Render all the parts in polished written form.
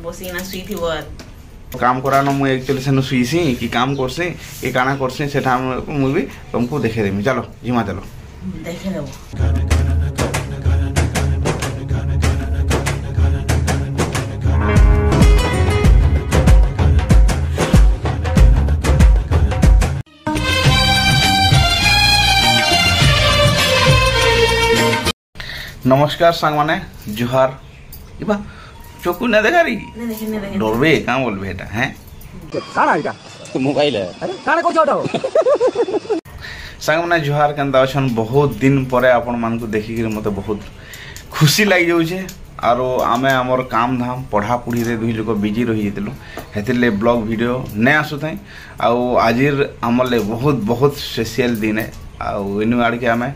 बसिना सुई थी वो काम करानो मु एक्चुअली सेनु सुईसी कि काम करसी कि काना करसी सेटा मु भी तुमको देखे देमी। चलो जिमा चलो देखे देबो। नमस्कार सांग माने जुहार इबा चोकू न देखा रही डरबे का बोलबे एटा हैं काना इटा मोबाइल है अरे काना को छोटो सांग माने जुहार केंदा अछन बहुत दिन परे आपन मान को देखि के मते बहुत खुशी लागि जाउ छे। आरो आमे हमर काम धाम पढ़ा पढ़ी रे दुई लोग बिजी रही जेतलु हेतिले ब्लॉग वीडियो नै आसु थाई आउ आजिर हमले बहुत बहुत स्पेशल दिन है आउ इनु आड़ के आमे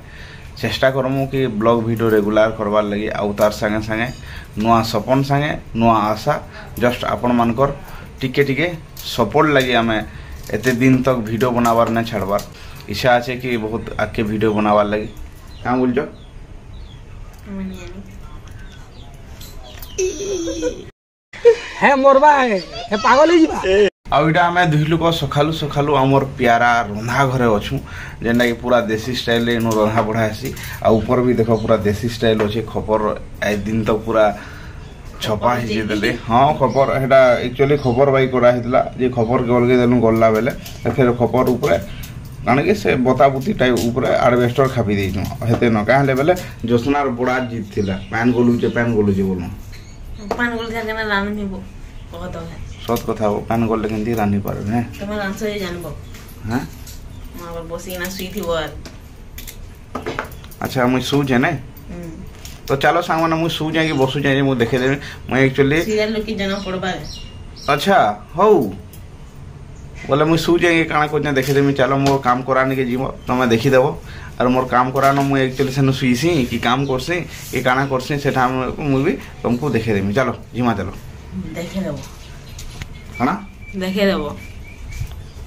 चेष्टा करमु कि ब्लॉग वीडियो रेगुलर करवार लगी आउ तार संगे संगे नुआ सपन संगे नुआ आशा जस्ट आपण मानकर टिके टिके सपोर्ट लगी आमे एते दिन तक वीडियो बनावार न छाड़बार इच्छा আছে कि बहुत आके वीडियो बनावार लगी का बोल जो है मोरबा है पागल ही जीवा आउ इटा हमें दुई लोग सखालु सखालु आमर प्यारा रंधा घरे अच्छू जेनटा कि पूरा देसी स्टाइल इन रंधा बढ़ा आसी आ ऊपर भी देखो पूरा देसी स्टाइल अच्छे खपर ए दिन तो पूरा छपा हिदेले हाँ खपर हेटा एक्चुअली खपर बाई करा हितला जे खपर के अलगे देलु गल्ला बेले फिर खपर ऊपर कान के से बताबुती टाइप ऊपर एडवेस्टर खापी देइनु हेते न काहले बेले जोसनार बड़ा जीत थिला पैन गोलु बोलु पान गोल जाके ना राम नहीं बहुत है सत कथा हो पैन गोल लेकिन दी रानी पारे ने तमे आंसर ही जानबो हां मां बसिना सुई थी वो अच्छा मुई सू जे ने तो चलो सांग माने मुई सू जाई कि बसु जाई मु देखे दे मैं एक्चुअली सीरियल लोग की जना पड़बा अच्छा हो बोले मुई सू जाई काना को देखे दे चलो मोर काम कराने के जीव तमे देखि देबो और मोर काम करानो मु एक्चुअली सेनु सुईसी कि काम करसी कि काना करसी सेटा मु भी तुमको देखे देमी। चलो जिमा चलो देखे देबो हाना देखे देबो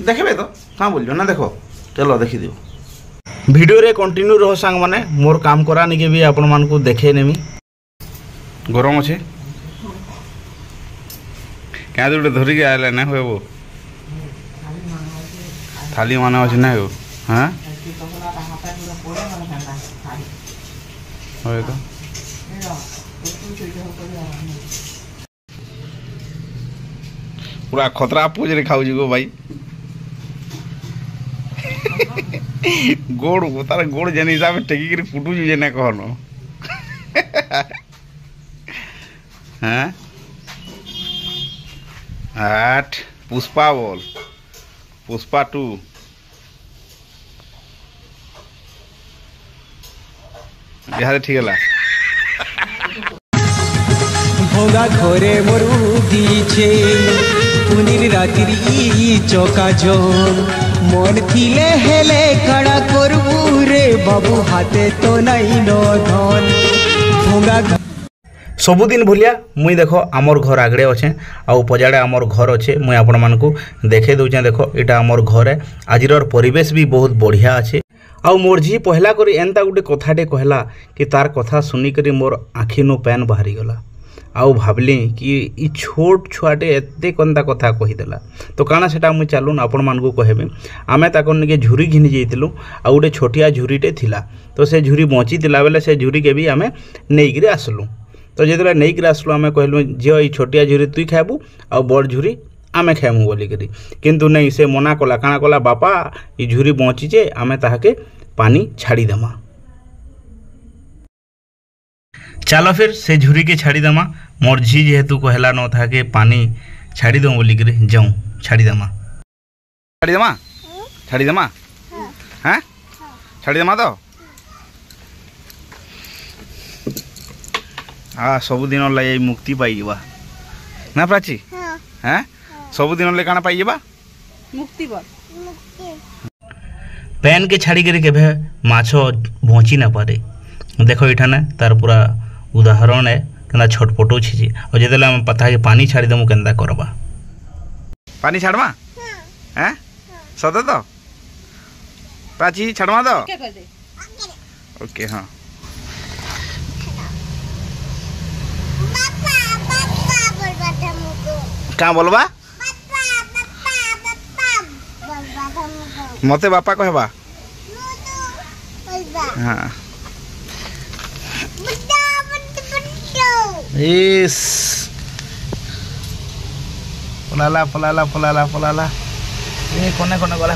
देखबे तो का बोल जो ना देखो चलो देखि दियो वीडियो रे कंटिन्यू रहो सांग माने मोर काम कराने के भी आपण मान को देखे नेमी गरम अछि क्या जोटे धरि के आले ना होबो थाली माने अछि ना हो हां होय तो पूरा खतरा पूज रे खाऊ गो भाई गोड़ तार गोड़ जन हिसाब से टेकी कर फुटू जे ना कहनो हां 8 पुष्पा बोल पुष्पा 2 बिहार ठीक है भोगा घरे मोरू दीछे पुनिर रात्रि चौका जोन मन थिले हेले कड़ा करबू रे बाबू हाथे तो नहीं नो धन भोगा सबुदिन भूलिया मुई देखो आमर घर आगड़े अच्छे आउ पजाड़े आमर घर अच्छे मुई आपण मानकू देखे दउचे देखो इटा आमर घर है आजिर परिवेश भी बहुत बढ़िया अच्छे आउ मोर झी पहला करी एंता गोटे कथाटे कहला कि तार कथा सुनिकरी मोर आखि नो पैन बाहरी गला आउ भावली कि ई छोट छुआटे एते कंता कथा कहीदेला तो काना सेटा मुई चालून आपण मानकू कहबे आमे ताकन के झुरी घिनी जइतिलु आ गोटे छोटिया झुरीटे थिला तो से झुरी बची तिला बेले से झुरी के भी आमे नेइकरी आसलु तो जेतले नेइकरी आसलु आमे कहलु जे ई छोटिया झुरी तुई खाबू आ बड़ झुरी आमे खाएमु बोली करी किंतु नहीं से मना कला काना कला बापा ई झुरी बचीचे आमे ताहाके पानी छाड़ी देमा चलो फिर से झुरी के छाड़ी देमा मोर झी जेहेतु कहला न था के पानी छाड़ी दो बोली करी जाऊँ छाड़ी देमा हैं छाड़ी देमा तो हाँ सबुदिन लगे मुक्ति पाई ना प्राची हैं सबुदिन ले काना पाई मुक्ति पैन के छाड़ी कर के माछ बची ना पारे देखो इठाने तार पूरा उदाहरण है केना छटपटो छी और जेदेला हम पता के पानी छाड़ी देमु केंदा करबा पानी छाड़मा हैं सदा तो प्राची छाड़मा दो ओके हां क्या बोलबा मते बापा कहबा हाँ इस पलाला पलाला पलाला पलाला ये कोने कोने गला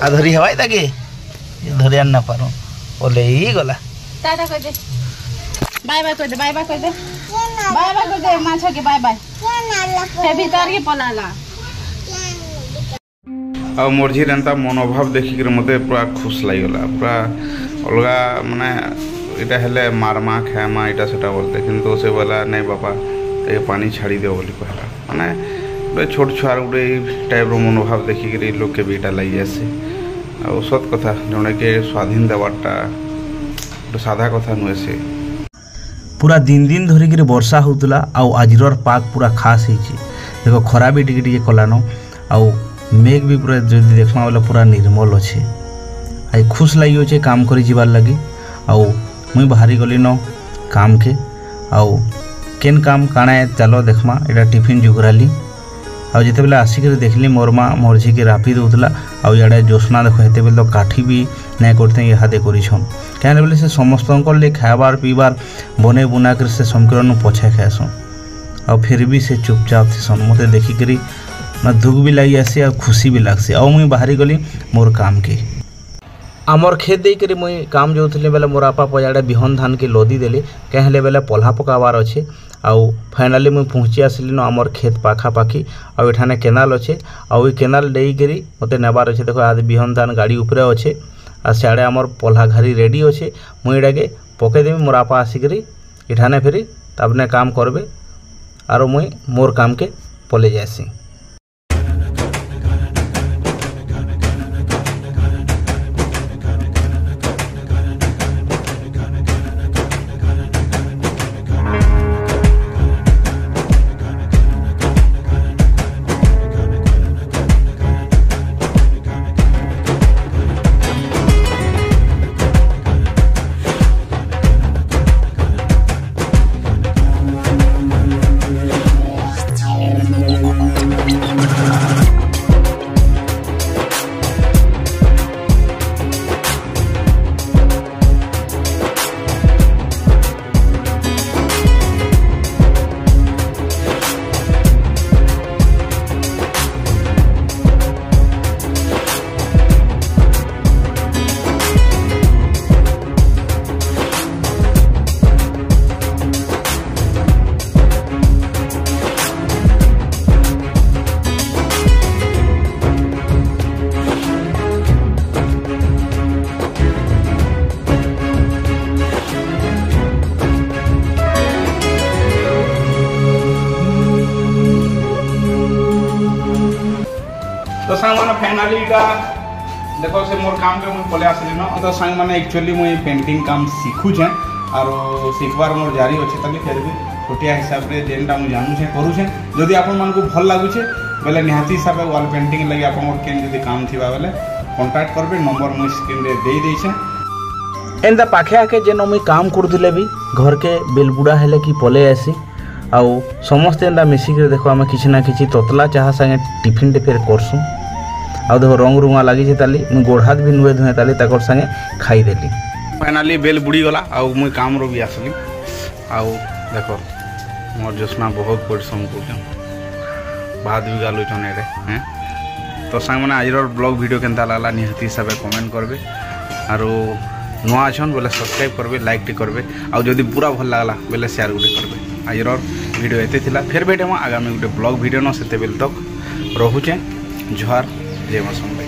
आ धरी हवाई ताके धरी आन ना पारो ओले ही गला टाटा कर दे बाय बाय कर दे बाय बाय कर दे बाय बाय कर दे माछा के बाय बाय हे भीतर के पलाला आ मोरझीर एंता मनोभाव देखिक मते पूरा खुश लगिगला पूरा अलग माने इटा हेले मारमा खाएमा इटा सेटा बोलते किंतु से बोला नहीं बापा ये पानी छाड़ी दे बोली कहला माने छोट छुआर गोटे टाइप मनोभाव देखिक लोक के भी इटा लगी आसे आ सत कथा जड़े के स्वाधीन देवाटा गोटे साधा कथा नुहे से पूरा दिन दिन धरिक वर्षा होता आजर पाग पूरा खास होती देखो खरा भी टिके कलान आउ मेघ भी पूरा जो देखमा बोले पूरा निर्मल अच्छे आई खुश लगी अच्छे काम कर जीवार लगी आउ मुई बाहरी गली न काम के आउ केन काम काना है चलो देखमा एटा टिफिन जुगराली आउ जिते बेले आसिक देखली मोर माँ मोर झी के रापी दौला आउ इे जोशना देख हेते बेले तो काठी भी नहीं करते इहादे करछन क्या बोले से समस्त खाबार पीबार बने बुना कर से समकरण पछे खाएसन आ फिर भी से चुपचाप थी मत देखिक दुख भी लगी आसी आ खुशी भी लगसी आ मुई बाहरी गली मोर काम के आमर खेत देकर मुई काम जो बेले मोर आपा पजाड़े बिहन धान के लदी देली कहले बेले पल्हा पकाबार अच्छे आउ फाइनाली मुई पहुँची आसली न आमर खेत पाखापाखी आउ एठाने केनाल अच्छे आउ केनाल डेकरी मते नेबार अच्छे देखो आज बिहन धान गाड़ी उपरे अच्छे आ सियाड़े आमर पल्हा घारी रेडी अच्छे मुई एटाके पकईदेवी मोर आपा आसिक एठाने फेरी तापने काम करबे आर मुई मोर काम के पले जासी तो सांग मैंने फाइनाली देखो से मोर काम के मुझे पले आसली न तो सांग मैंने एक्चुअली मुझे पेंटिंग काम शिखुचे और शिखबार मोर जारी अच्छे ताकि फिर भी छोटिया हिसाब से जेनटा मुझे जानूचे करूचे जदि आपन मन को भल लगुचे बेले निहाती हिसाब से वॉल पेंटिंग लगी आप केन जदि काम थिबा बेले कांटेक्ट करबे नंबर मुझे स्क्रीन रे दे देइछे एंदा पाखे आके जेन मुई काम करथिले भी घर के बेलबुड़ा हेले कि पले आसी आउ समस्त एंदा मिसिक देखो आम किसी ना किसी ततला चाहा संगे टिफिन टे फेर करसुँ आउ देखो रंग रुंगा लगी ताली मुझे गोड़ हाथ भी नुए धुए ताली ताकर संगे खाईदेली फाइनाली बेल बुड़ी गला आउ मुई काम रो भी आसली आउ देखो मोर जोशना बहुत परिश्रम कर भात भी गालुचन एरे हैं तो सांग मैंने आज ब्लॉग वीडियो केनता लागला निहाती हिसाब से कमेंट करबे आरो नुआ अछन बोले सब्सक्राइब करबे लाइक टे करबे आउ जदि पूरा भल लागला बोले शेयर गुटे करबे आज वीडियो एते थिला फिर भेटे आगामी गोटे ब्लॉग वीडियो न सेते बेल तक रहुचे जोहार जय मां।